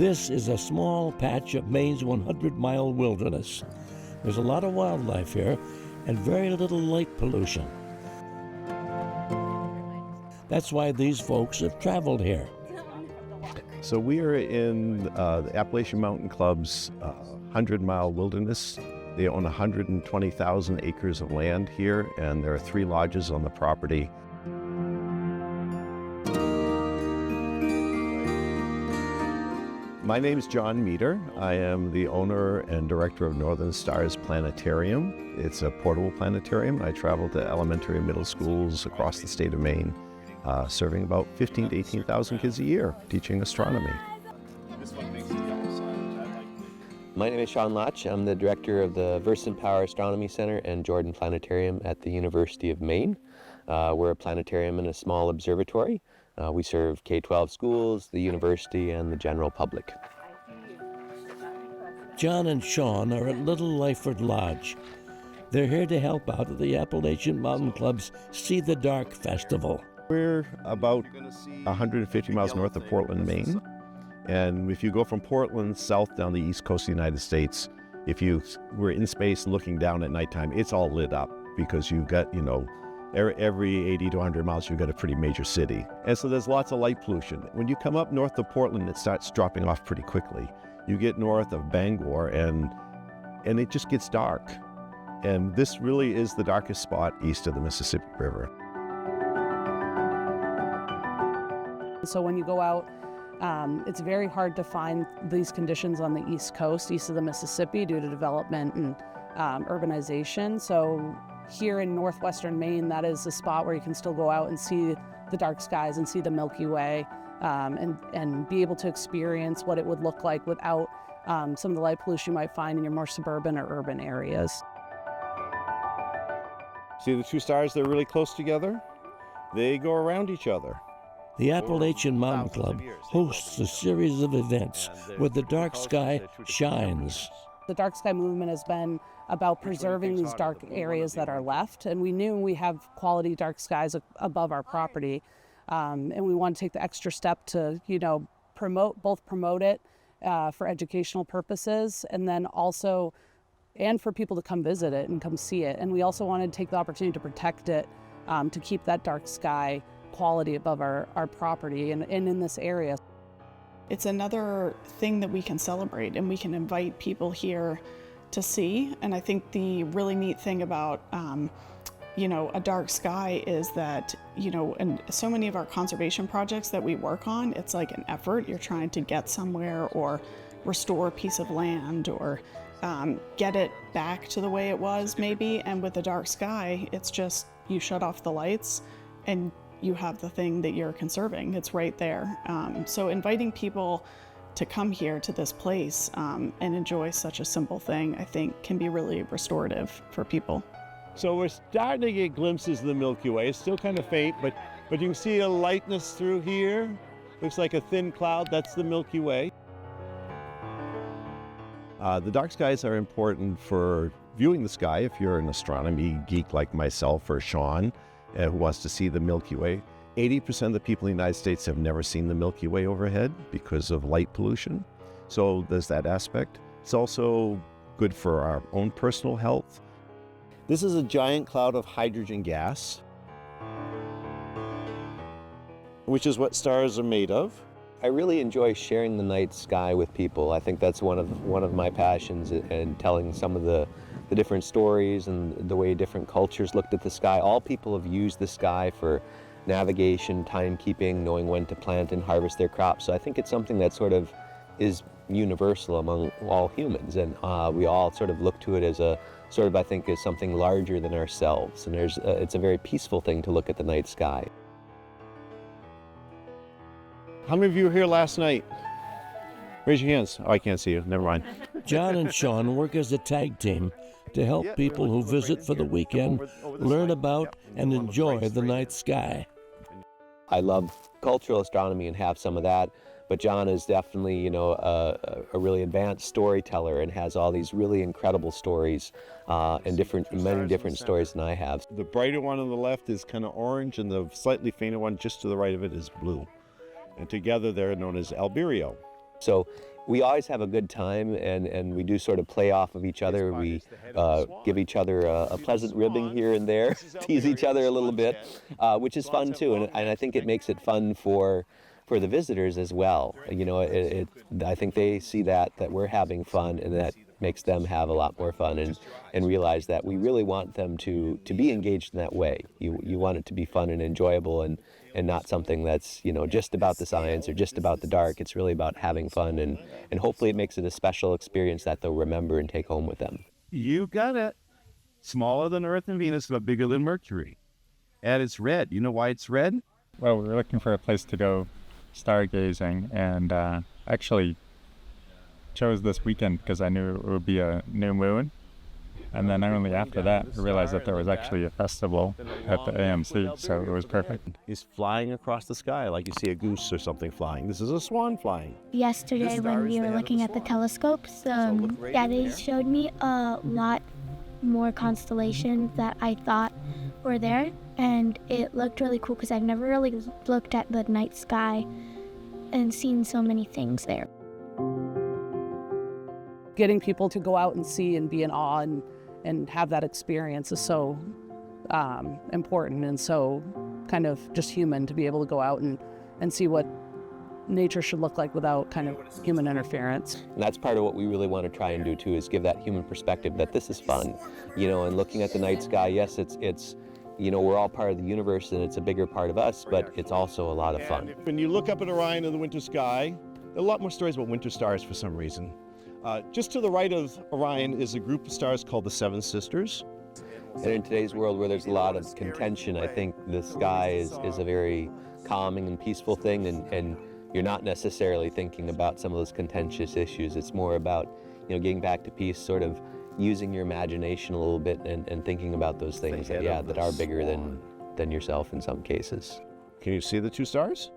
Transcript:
This is a small patch of Maine's 100-mile wilderness. There's a lot of wildlife here and very little light pollution. That's why these folks have traveled here. So we are in the Appalachian Mountain Club's 100-mile wilderness. They own 120,000 acres of land here, and there are 3 lodges on the property. My name is John Meter. I am the owner and director of Northern Stars Planetarium. It's a portable planetarium. I travel to elementary and middle schools across the state of Maine, serving about 15,000 to 18,000 kids a year, teaching astronomy. My name is Sean Lotch. I'm the director of the Versant Power Astronomy Center and Jordan Planetarium at the University of Maine. We're a planetarium and a small observatory. We serve K-12 schools, the university, and the general public. John and Sean are at Little Lyford Lodge. They're here to help out at the Appalachian Mountain Club's See the Dark Festival. We're about 150 miles north of Portland, Maine. And if you go from Portland south down the east coast of the United States, if you were in space looking down at nighttime, it's all lit up because you've got, every 80 to 100 miles, you've got a pretty major city. And so there's lots of light pollution. When you come up north of Portland, it starts dropping off pretty quickly. You get north of Bangor and it just gets dark. And this really is the darkest spot east of the Mississippi River. So when you go out, it's very hard to find these conditions on the East Coast, east of the Mississippi, due to development and urbanization. So here in northwestern Maine, that is a spot where you can still go out and see the dark skies and see the Milky Way, and be able to experience what it would look like without some of the light pollution you might find in your more suburban or urban areas. See the 2 stars, they're really close together? They go around each other. The Appalachian Mountain Club hosts a series of events where the dark sky shines. The dark sky movement has been about preserving these dark areas that are left, and we knew we have quality dark skies above our property, and we want to take the extra step to promote it for educational purposes, and then also for people to come visit it and come see it. And we also wanted to take the opportunity to protect it, to keep that dark sky quality above our property and in this area. It's another thing that we can celebrate, and we can invite people here to see. And I think the really neat thing about a dark sky is that, and so many of our conservation projects that we work on, it's like an effort. You're trying to get somewhere or restore a piece of land or get it back to the way it was maybe. And with the dark sky, it's just you shut off the lights and you have the thing that you're conserving. It's right there. So inviting people to come here to this place and enjoy such a simple thing, I think, can be really restorative for people. So we're starting to get glimpses of the Milky Way. It's still kind of faint, but you can see a lightness through here. Looks like a thin cloud. That's the Milky Way. The dark skies are important for viewing the sky if you're an astronomy geek like myself or Sean, who wants to see the Milky Way. 80% of the people in the United States have never seen the Milky Way overhead because of light pollution. So there's that aspect. It's also good for our own personal health. This is a giant cloud of hydrogen gas, which is what stars are made of. I really enjoy sharing the night sky with people. I think that's one of my passions, and telling some of the different stories and the way different cultures looked at the sky. All people have used the sky for navigation, timekeeping, knowing when to plant and harvest their crops. So I think it's something that sort of is universal among all humans, and we all sort of look to it as I think as something larger than ourselves. And it's a very peaceful thing to look at the night sky. How many of you were here last night? Raise your hands. Oh, I can't see you. Never mind. John and Sean work as a tag team to help people who visit for the weekend learn about and enjoy the night sky. I love cultural astronomy and have some of that, but John is definitely, a really advanced storyteller and has all these really incredible stories and many different stories than I have. The brighter one on the left is kind of orange, and the slightly fainter one just to the right of it is blue. And together they're known as alberio. So we always have a good time, and we do sort of play off of each other. We give each other a pleasant ribbing here and there, tease each other a little bit, which is fun too, and I think it makes it fun for the visitors as well. You know, I think they see that we're having fun, and that makes them have a lot more fun, and realize that we really want them to be engaged in that way. You want it to be fun and enjoyable, and not something that's, you know, just about the science or just about the dark. It's really about having fun, and hopefully it makes it a special experience that they'll remember and take home with them. You got it. Smaller than Earth and Venus, but bigger than Mercury. And it's red. You know why it's red? Well, we were looking for a place to go stargazing, and actually chose this weekend because I knew it would be a new moon. And then only after that, I realized that there was actually a festival at the AMC, so it was perfect. He's flying across the sky like you see a goose or something flying. This is a swan flying. Yesterday when we were looking at the telescopes, yeah, they showed me a lot more constellations that I thought were there, and it looked really cool because I've never really looked at the night sky and seen so many things there. Getting people to go out and see and be in awe and have that experience is so important, and so kind of just human to be able to go out and see what nature should look like without kind of human interference. And that's part of what we really want to try and do too, is give that human perspective that this is fun, you know, and looking at the night sky. Yes, it's you know, we're all part of the universe and it's a bigger part of us, but it's also a lot of fun. When you look up at Orion in the winter sky, there are a lot more stories about winter stars for some reason. Just to the right of Orion is a group of stars called the Seven Sisters. And in today's world where there's a lot of contention, I think the sky is a very calming and peaceful thing, and you're not necessarily thinking about some of those contentious issues. It's more about, you know, getting back to peace, sort of using your imagination a little bit and thinking about those things that are bigger than yourself in some cases. Can you see the two stars?